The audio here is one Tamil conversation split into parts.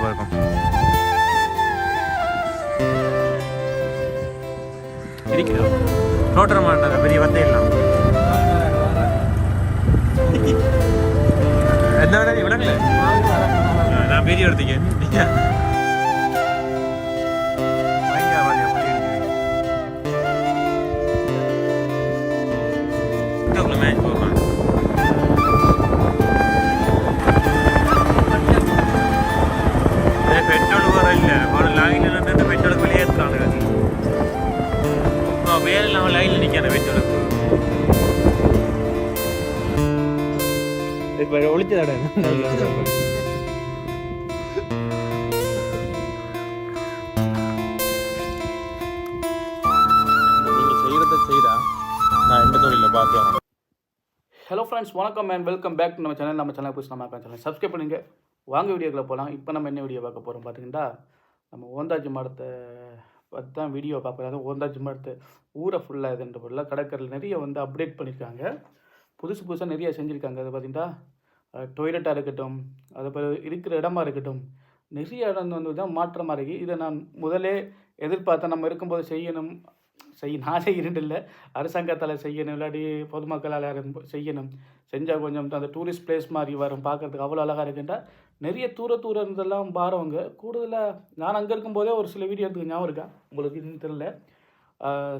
சூப்பராக இருக்கும். இருக்கிறோம் ரோட்டர் மாட்டாங்க பெரிய வத்தை எல்லாம் என்ன வேணா விளங்கல நான் பெரிய எடுத்தீங்க மேட்ச் போடுறான். பெட்ரோல் வர இல்லை அவன் லைனில் நின்று பெட்ரோலுக்கு வெளியே இருக்காங்க. வேலை அவன் லைனில் நிற்கான பெட்ரோலுக்கு இப்போ ஒழிச்சதாட நீங்கள் செய்கிறத செய்கிறா நான் எந்த தொழிலில் பார்த்து வரேன். ஹலோ ஃப்ரெண்ட்ஸ், வணக்கம் அண்ட் வெல்கம் பேக் டு நம்ம சேனல் புதுசு நம்ம சேனல் சப்ஸ்கிரைப் பண்ணுங்கள். வாங்க வீடியோக்குள்ளே போகலாம். இப்போ நம்ம என்ன வீடியோ பார்க்க போகிறோம் பார்த்தீங்கன்னா, நம்ம ஓந்தாச்சி மரத்தை பற்றி தான் வீடியோ பார்க்குறோம். அதாவது ஓந்தாச்சி மரத்தை ஊரை ஃபுல்லாக இதுன்ற பொருள் கடற்கரையில் நிறைய அப்டேட் பண்ணியிருக்காங்க. புதுசாக நிறைய செஞ்சுருக்காங்க. அது பார்த்திங்கன்னா டொய்லெட்டாக இருக்கட்டும், அது பிறகு இருக்கிற இடமா இருக்கட்டும், நிறைய இடம் தான் மாற்றமாக இருக்குது. இதை நான் முதலே எதிர்பார்த்தேன். நம்ம இருக்கும்போது நான் செய்யணும் இல்லை, அரசாங்கத்தால் செய்யணும், இல்லாட்டி பொதுமக்களால் செய்யணும். செஞ்சால் கொஞ்சம் அந்த டூரிஸ்ட் பிளேஸ் மாதிரி வரும், பார்க்குறதுக்கு அவ்வளோ அழகாக இருக்குன்றா. நிறைய தூரம் இருந்தெல்லாம் பாரவங்க. கூடுதலாக நான் அங்கே இருக்கும்போதே ஒரு சில வீடியோ எடுத்துக்க ஞாபகம் இருக்கா உங்களுக்கு இன்னும் தெரியல.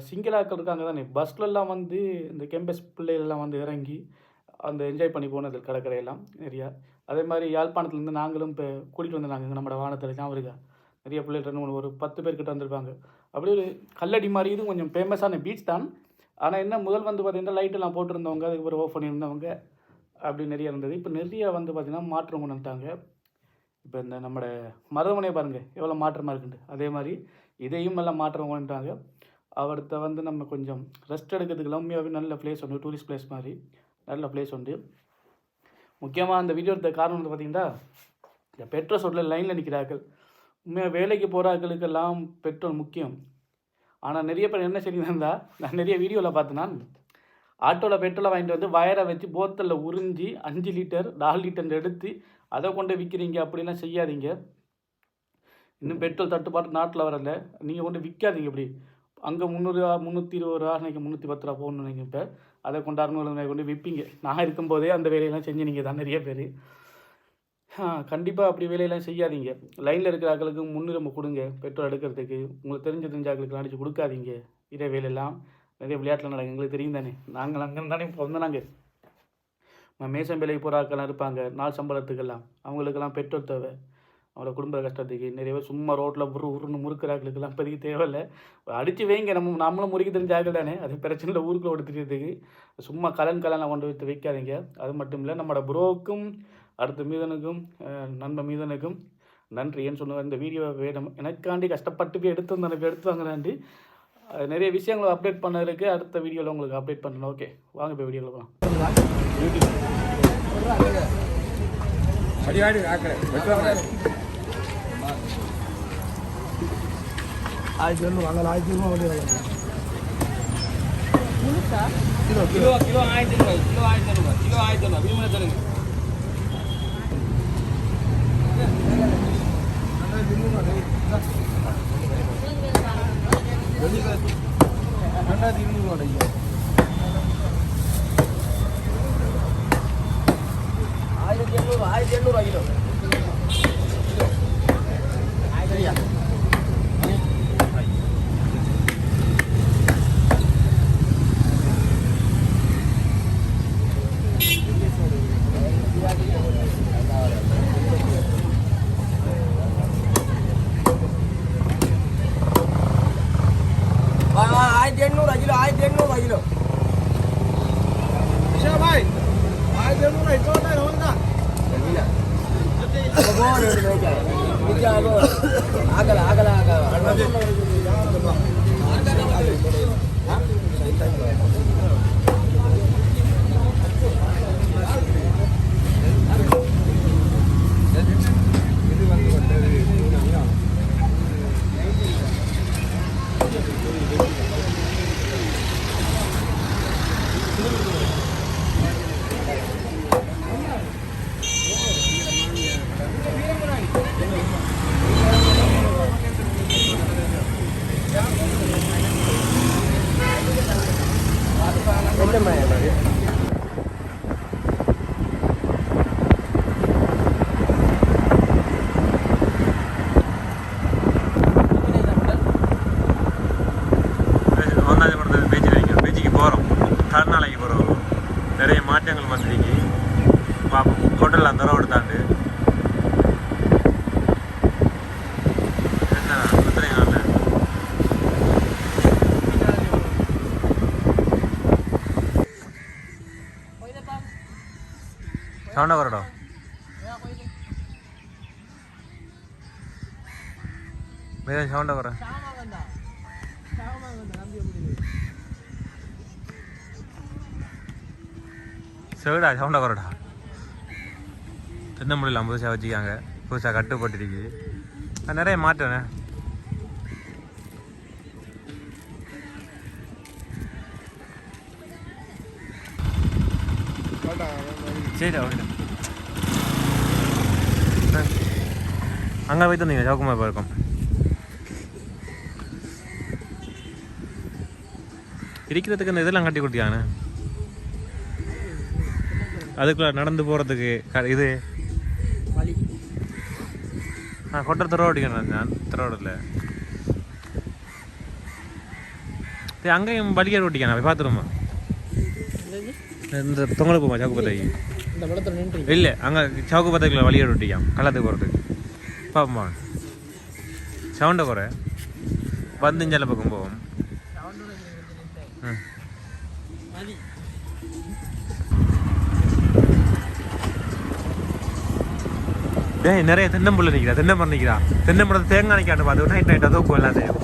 சிங்களாக்கள் இருக்காங்க தானே, பஸ்லெலாம் இந்த கேம்பஸ் பிள்ளைகள்லாம் இறங்கி அந்த என்ஜாய் பண்ணி போனது கடற்கரையெல்லாம் நிறையா. அதே மாதிரி யாழ்ப்பாணத்துலேருந்து நாங்களும் இப்போ கூட்டிகிட்டு வந்திருந்தாங்க நம்மளோட வானத்தில் ஞாபகம் இருக்கா. நிறைய பிள்ளைகள் ஒரு 10 பேர்கிட்ட வந்திருப்பாங்க. அப்படி ஒரு கல்லடி மாதிரி இது கொஞ்சம் ஃபேமஸான பீச் தான். ஆனால் என்ன முதல் பார்த்திங்கன்னா லைட்டெல்லாம் போட்டிருந்தவங்க, அதுக்கு ஒரு ஆஃப் பண்ணியிருந்தவங்க அப்படி நிறைய இருந்தது. இப்போ நிறைய பார்த்திங்கன்னா மாற்றம் கொண்டு வந்துட்டாங்க. இப்போ இந்த நம்மளோட மருதமனையை பாருங்கள் எவ்வளோ மாற்றமாக இருக்குண்டு. அதே மாதிரி இதையும் எல்லாம் மாற்றம் கொண்டுட்டாங்க. அவர்கிட்ட நம்ம கொஞ்சம் ரெஸ்ட் எடுக்கிறதுக்கு உண்மையாகவே நல்ல பிளேஸ் உண்டு, டூரிஸ்ட் பிளேஸ் மாதிரி நல்ல பிளேஸ் உண்டு. முக்கியமாக அந்த வீடியோ எடுத்த காரணம் பார்த்திங்கன்னா, இந்த பெட்ரோல் சோட்டில் லைனில் நிற்கிறார்கள். உண்மையாக வேலைக்கு போகிறார்களுக்கெல்லாம் பெட்ரோல் முக்கியம். ஆனால் நிறைய பேர் என்ன செய்யணுன்னா, நான் நிறைய வீடியோவில் பார்த்தேன்னா, ஆட்டோவில் பெட்ரோலை வாங்கிட்டு வயரை வச்சு போத்தலில் உறிஞ்சி 5 லிட்டர் 4 லிட்டர் எடுத்து அதை கொண்டு விற்கிறீங்க. அப்படிலாம் செய்யாதீங்க. இன்னும் பெட்ரோல் தட்டுப்பாட்டு நாட்டில் வரல, நீங்கள் கொண்டு விற்காதீங்க. இப்படி அங்கே 300 320 ரூபா, அன்றைக்கி 310 ரூபா போகணுன்னு நீங்கள் இப்போ அதை கொண்டு 600 கொண்டு விற்பீங்க. நான் இருக்கும்போதே அந்த வேலையெல்லாம் செஞ்சு நீங்கள் தான் நிறைய பேர். கண்டிப்பாக அப்படி வேலையெல்லாம் செய்யாதீங்க. லைனில் இருக்கிற ஆக்களுக்கு முன்னுரிமை கொடுங்க. பெட்ரோல் எடுக்கிறதுக்கு உங்களுக்கு தெரிஞ்ச ஆக்களுக்கு அடித்து கொடுக்காதீங்க. இதே வேலையெல்லாம் நிறைய விளையாட்டில் நடக்கும், எங்களுக்கு தெரியும் தானே. நாங்கள் அங்கே தானே இப்போ நாங்கள் மேசம் வேலைக்கு போகிற ஆட்கள்லாம் இருப்பாங்க, நாள் சம்பளத்துக்கெல்லாம். அவங்களுக்கெல்லாம் பெட்ரோல் தேவை, அவங்களோட குடும்ப கஷ்டத்துக்கு. நிறைய பேர் சும்மா ரோட்டில் உருன்னு முறுக்கிற ஆக்களுக்கெல்லாம் இப்போதைக்கு தேவையில்லை. அடித்து வைங்க, நம்மளும் முறுக்கி தெரிஞ்ச ஆக்கள் தானே, அது பிரச்சனை இல்லை. ஊருக்குள்ள ஓடுத்துறதுக்கு சும்மா கலன்லாம் கொண்டு வைக்காதீங்க. அது மட்டும் இல்லை, நம்மளோட ப்ரோக்கும் அடுத்த மீதனுக்கும் நண்பன் மீதனுக்கும் நன்றி. ஏன்னு சொன்ன இந்த வீடியோவை வேணும் எனக்காண்டி கஷ்டப்பட்டு போய் எடுத்து வாங்கினாண்டி நிறைய விஷயங்களை அப்டேட் பண்ணதுக்கு அடுத்த வீடியோவில் உங்களுக்கு அப்டேட் பண்ணணும். ஓகே, வாங்க போய் வீடியோவில் போகலாம். கிலோ 1000 ரூபாய் கிலோ. சவுண்டா வரடா வேற சவுண்டா வர சரிடா சவுண்டா வரடா தென்னமொழியில் புதுசாக வச்சுக்காங்க புதுசாக கட்டுப்பட்டுருக்கு நிறைய மாற்றண்ணே சரிடா ஓகே அங்கே போய் தந்தீங்க சவுக்குமார் இருக்கும் இருக்கிறதுக்கு இந்த இதெல்லாம் கட்டி கொடுத்தியாங்கண்ணே அதுக்குள்ள நடந்து போகிறதுக்கு இது கொட்டை திரோடிக்கணும் நான் திரோடில் அங்கேயும் வலியாக ஓட்டிக்கான போய் பார்த்துருமா இந்த தொங்கலுக்கு போமா சவுக்கு பத்தைக்கு இல்லை அங்கே சவுக்கு பத்தைக்குள்ள வழியாக ஓட்டிக்காம் கள்ளத்துக்கு போகிறதுக்கு பாப்பா சவுண்டை குறை வந்துஞ்சல பக்கம் போவோம் டேய் நிறைய தென்னம்புள்ள நிற்கிறா தென்னமரம் நிற்கிறா தென்னமரத்தை தேங்காய் நிற்காண்டு பார்த்து நைட் நைட்டாக தூக்கும் எல்லாத்தையும்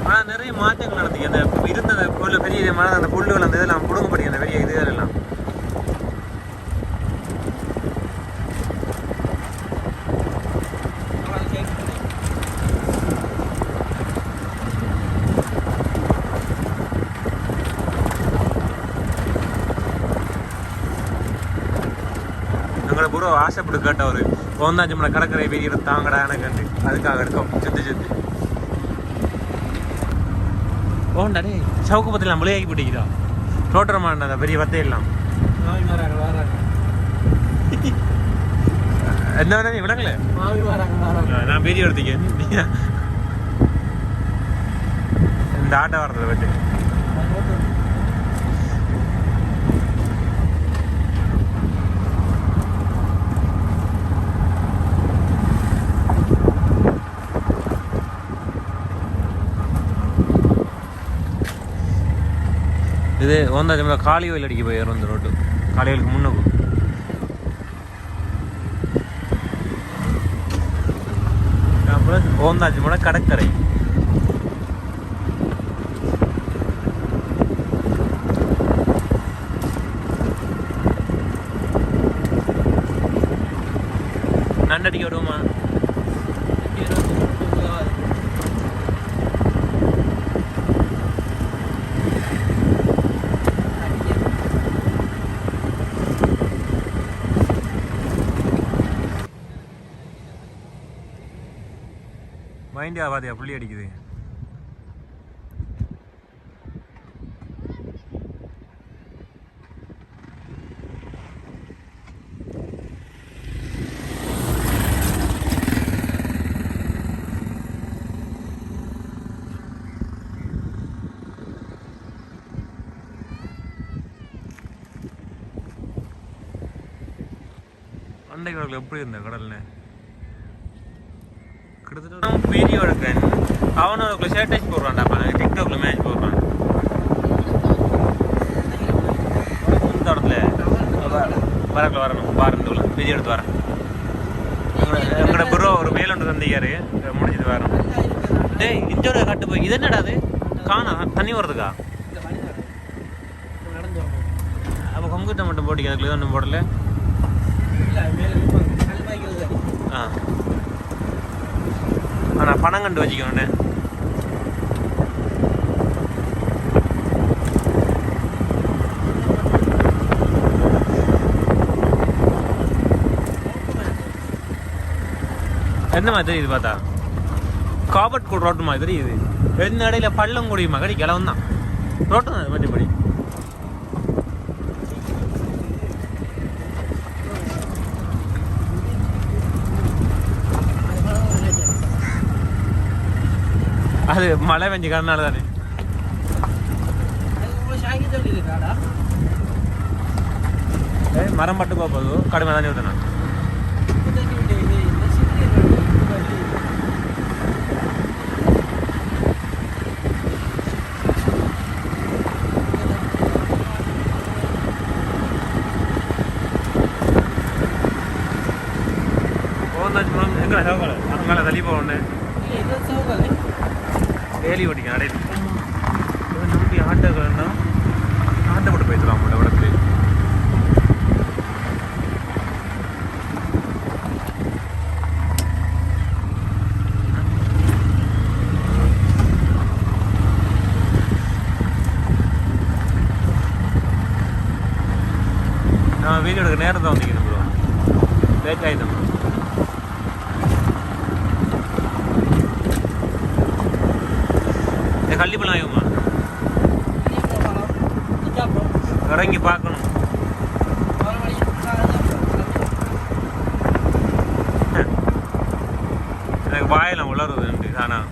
ஆனால் நிறைய மாற்றங்கள் நடந்துக்கு அந்த இருந்த புல்லு பெரிய மரம் அந்த புல்லுகள் அந்த இதெல்லாம் பிடுங்கப்படி அந்த பெரிய இது எல்லாம் எங்களை பூரா ஆசைப்பட்டு கேட்ட ஒரு கோந்தாஞ்சி கடற்கரை வெளியிட தாங்கடா எனக்கு அதுக்காக இருக்கும் சுத்தி சுத்தி ஓண்டாடே சவுக்கு பத்திலாம் மொழியாக்கி போட்டிக்கிறா தோற்றமான அந்த பெரிய வத்தையெல்லாம் என்ன வேணா விடங்களே நான் வீடியோ எடுத்துக்கேன் இந்த ஆட்டை வர்றதை பற்றி இது ஓந்தாச்சி காளி கோயில் அடிக்க போயிடும் இந்த ரோட்டு காளிகளுக்கு முன்னுக்கும் அப்புறம் ஓந்தாச்சி மலை கடற்கரை நண்டடிக்க விடுவோமா மைண்ட் ஆகாதியா புள்ளி அடிக்குது அன்னைக்கு கடல் எப்படி இருந்த கடல்னு கிட்டத்தட்ட வீடியோ எடுக்கிறேன் அவனுக்குள்ள ஷேட்டேஜ் போடுறான்டாப்பா டிக்டாக்ல மேட்ச் போடுறான் இந்த இடத்துல வரக்குள்ள வரணும் பாருந்துள்ள வீடியோ எடுத்து வரேன் எங்களோட ப்ரோ ஒரு மேல் ஒன்று தந்திக்காரு முடிஞ்சது வரோம் டேய் இஞ்சோட கட்டு போய் இது என்னடா அது காணா தண்ணி வருதுக்கா அப்போ கொங்குட்ட மட்டும் போட்டிக்க அதுக்குள்ள ஒன்றும் போடல ஆ ஆனால் பணம் கண்டு வச்சுக்கோண்ணே என்ன மாதிரி தெரியுது பார்த்தா காபட் கூட ரோட்டு மாதிரி தெரியுது எந்த இடையில பள்ளம் கூடியுமா கடி கிளவன் தான் ரோட்டு தான் மற்றபடி அது மழை பெஞ்சு காரணனால தானே மரம் பட்டு போகுது கடுமை தானே ஊற்றினா அங்கே சோகலை அங்கே தள்ளி போகணும் வேலி ஓட்டிக்க அடையில நம்பி ஆட்டோக்கள்னா ஆட்டோ போட்டு போயிடலாம் அவங்களோட இடத்துல நான் வீடியோ எடுக்க நேரம் தான் வந்திக்கிறேன் ப்ரோ லேட் ஆகிட்டேன் ப்ரோ கள்ளிப்பழம் ஆகுமா இறங்கி பார்க்கணும் எனக்கு வாயெல்லாம் உளருது ஆனால்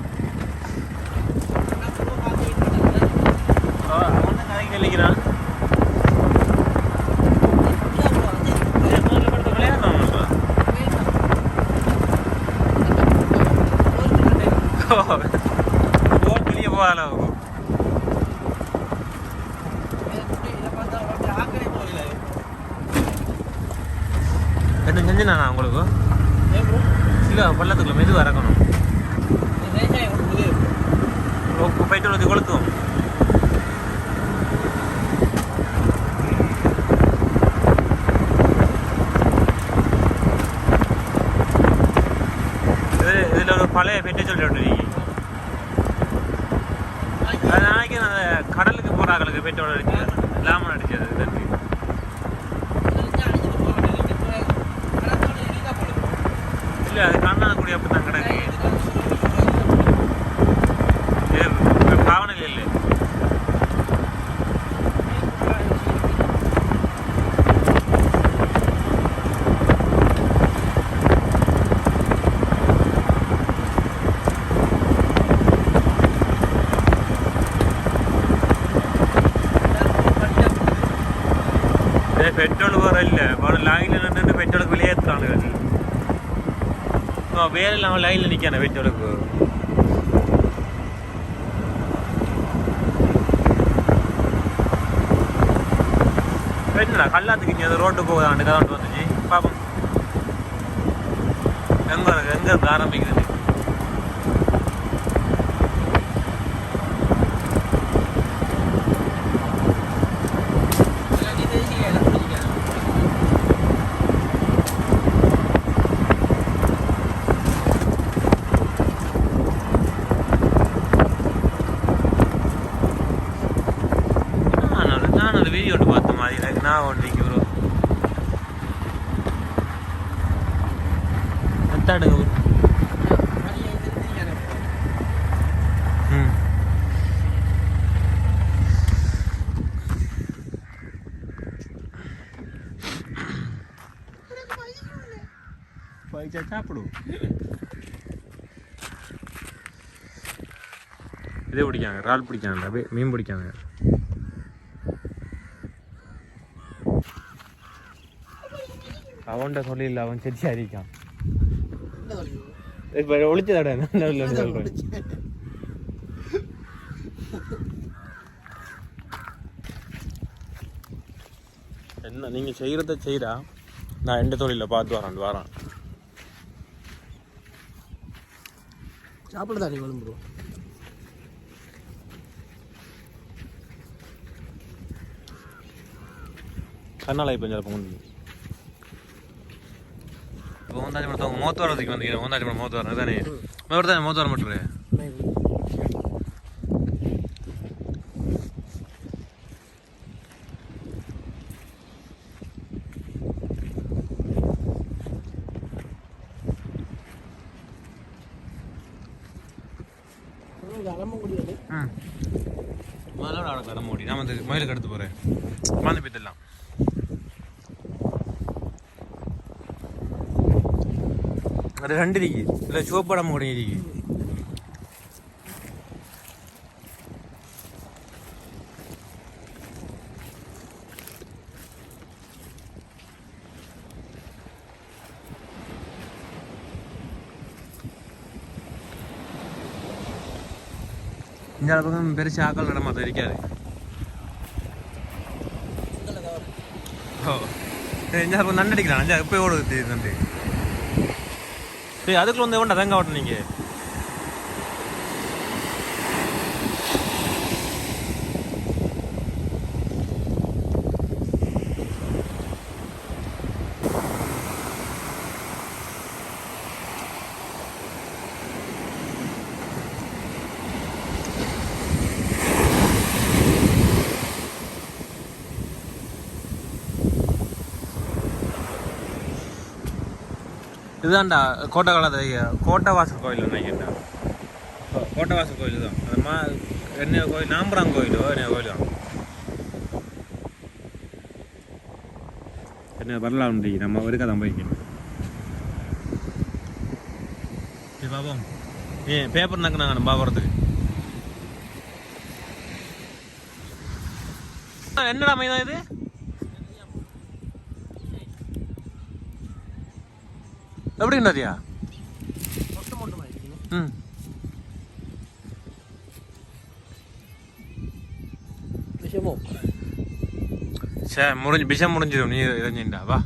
அவன் கதைக்கு நினைக்கிறான் வெளியே போகல என்ன செஞ்சுனா உங்களுக்கு இல்லை பள்ளத்துக்குள்ள மெதுவாக இறக்கணும் பெட்ரோல் ஊற்றி கொளுத்துவோம் இதில் ஒரு பழைய பெட்ரோல் சொல்லிட்டு அது நாளைக்கு அந்த கடலுக்கு போகிறாங்களுக்கு பெட்ரோல் அடிச்சது லாமன் அடிச்சது தண்ணி இல்லை அது கண்ணாக்கூடிய அப்படி தான் கிடக்கு பாவனையில் இல்லை பெட்ரோல் வேற இல்லை லைனில் நின்று பெட்ரோலுக்கு வெளியேற்றுறானுங்க வேலை இல்லாமல் லைனில் நிற்கான பெட்ரோலுக்கு என்னடா கல்லாத்துக்கு இங்கே அது ரோட்டு போகுதாண்டு கதாண்டு வந்துச்சு பாப்போம் எங்கே இருந்து ஆரம்பிக்கிறது வீடியோ பார்த்த மாதிரி எனக்கு நான் ஒன்றைக்கு ப்ரோ எத்தாடுங்க பைசா சாப்பிடு இதே பிடிக்காங்க இறால் பிடிக்காங்க அப்படியே மீன் பிடிக்காங்க அவன்கிட்ட சொல்லிடல அவன் செடி அறிக்கான் இப்போ ஒழிச்சதாட சொல்கிறேன் என்ன நீங்கள் செய்கிறத செய்கிறா நான் எந்த தொழிலில் பார்த்து வரேன் சாப்பிட தான் நீ ப்ரோ கண்ணாலை பஞ்சாப் போகணும் இப்போ ஓந்தாஜி மரத்தவங்க மோத்துவாரத்துக்கு வந்துக்கிறேன் ஓந்தாஜி மரம் மோத்துவாரம் தானே தானே மோத்துவாரம் மட்டும் மலோட ஆட கடை மூடி நான் வந்து மயிலுக்கு எடுத்து போகிறேன் மாந்து போய்த்தலாம் அது ரெண்டு இருக்கு இல்லை சிவப்படம் கூட இருக்கு இந்த பக்கம் பெருசு ஆக்கள் நட மாதிரி இருக்காது ஓ இந்த பக்கம் நண்டு அடிக்கிறான் அஞ்சா போய் ஓடுது நண்டு டேய் அதுக்குள்ள வந்து எவன்டா தேங்காய் ஓட்டுனீங்க? இதுதான்டா கோட்டை காலத்து கோட்டைவாசல் கோயில் நினைக்கிறேன்டா. கோட்டைவாசல் கோயில் தான். அது என்ன கோயில்? நாம்பராங் கோயிலோ என்ன கோயில் தான். என்ன வரலாம் நம்ம ஒருக்கா தான் போய்க்கணும். சரி பாப்போம். பேப்பர் நக்குனாங்க நம்ம பார்க்கறதுக்கு. என்னடா மைதான் இது? எப்படி நதியா? ம் சரி விஷம் முடிஞ்சிடும். நீ இறஞ்சிண்டா வா.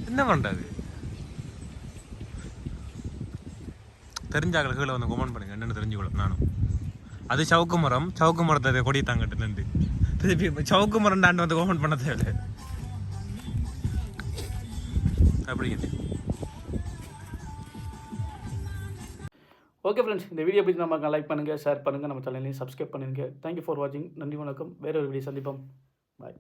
என்ன பண்றது? தெரிஞ்சாக்கள் கீழே வந்து கமெண்ட் பண்ணுங்க. என்னென்னு தெரிஞ்சுக்கொள்ள நானும். அது சவுக்கு மரத்தை கொடி தாங்கட்டு நின்று திருப்பி சவுக்கு மரம் தாண்டு வந்து கமெண்ட் பண்ண தேவையில்லை. அப்படிங்க. ஓகே ஃப்ரெண்ட்ஸ், இந்த வீடியோ பற்றி நம்ம லைக் பண்ணுங்கள், ஷேர் பண்ணுங்கள், நம்ம சேனலையும் சப்ஸ்கிரைப் பண்ணுங்கள். தேங்க்யூ ஃபார் வாட்சிங். நன்றி, வணக்கம். வேற ஒரு வீடியோ சந்திப்போம். பாய்.